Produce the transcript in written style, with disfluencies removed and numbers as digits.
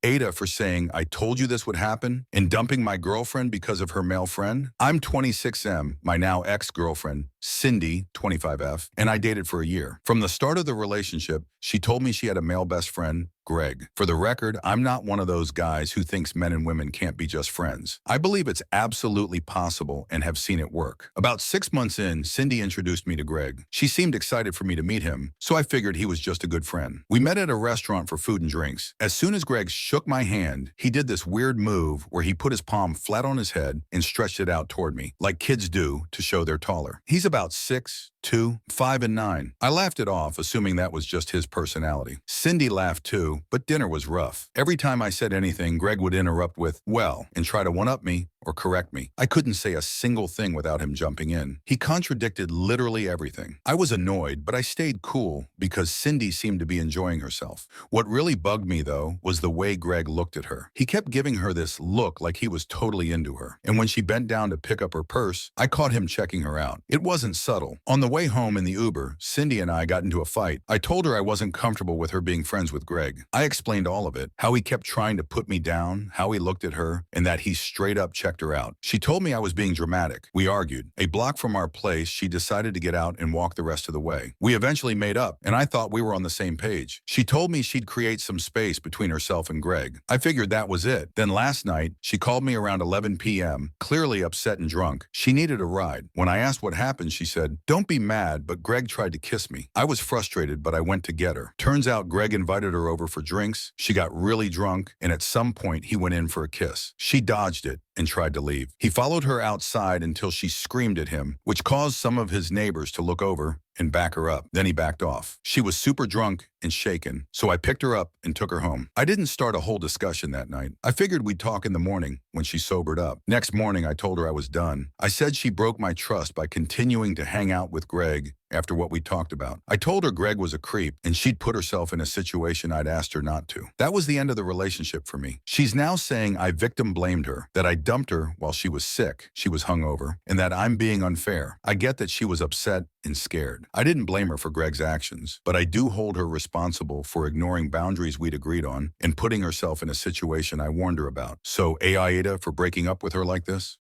AITA for saying I told you this would happen and dumping my girlfriend because of her male friend? I'm 26M, my now ex-girlfriend, Cindy, 25F, and I dated for a year. From the start of the relationship, she told me she had a male best friend, Greg. For the record, I'm not one of those guys who thinks men and women can't be just friends. I believe it's absolutely possible and have seen it work. About 6 months in, Cindy introduced me to Greg. She seemed excited for me to meet him, so I figured he was just a good friend. We met at a restaurant for food and drinks. As soon as Greg shook my hand, he did this weird move where he put his palm flat on his head and stretched it out toward me, like kids do to show they're taller. He's about 6'2", 5 and 9. I laughed it off, assuming that was just his personality. Cindy laughed too, but dinner was rough. Every time I said anything, Greg would interrupt with, well, and try to one-up me or correct me. I couldn't say a single thing without him jumping in. He contradicted literally everything. I was annoyed, but I stayed cool because Cindy seemed to be enjoying herself. What really bugged me, though, was the way Greg looked at her. He kept giving her this look like he was totally into her. And when she bent down to pick up her purse, I caught him checking her out. It wasn't subtle. On the way home in the Uber, Cindy and I got into a fight. I told her I wasn't comfortable with her being friends with Greg. I explained all of it, how he kept trying to put me down, how he looked at her, and that he straight up checked her out. She told me I was being dramatic. We argued. A block from our place, she decided to get out and walk the rest of the way. We eventually made up, and I thought we were on the same page. She told me she'd create some space between herself and Greg. I figured that was it. Then last night, she called me around 11 p.m., clearly upset and drunk. She needed a ride. When I asked what happened, she said, "Don't be mad, but Greg tried to kiss me." I was frustrated, but I went to get her. Turns out Greg invited her over for drinks. She got really drunk, and at some point, he went in for a kiss. She dodged it and tried to leave. He followed her outside until she screamed at him, which caused some of his neighbors to look over and back her up. Then he backed off. She was super drunk and shaken, so I picked her up and took her home. I didn't start a whole discussion that night. I figured we'd talk in the morning when she sobered up. Next morning, I told her I was done. I said she broke my trust by continuing to hang out with Greg after what we talked about. I told her Greg was a creep and she'd put herself in a situation I'd asked her not to. That was the end of the relationship for me. She's now saying I victim blamed her, that I dumped her while she was sick, she was hungover, and that I'm being unfair. I get that she was upset and scared. I didn't blame her for Greg's actions, but I do hold her responsible for ignoring boundaries we'd agreed on and putting herself in a situation I warned her about. So AITA for breaking up with her like this?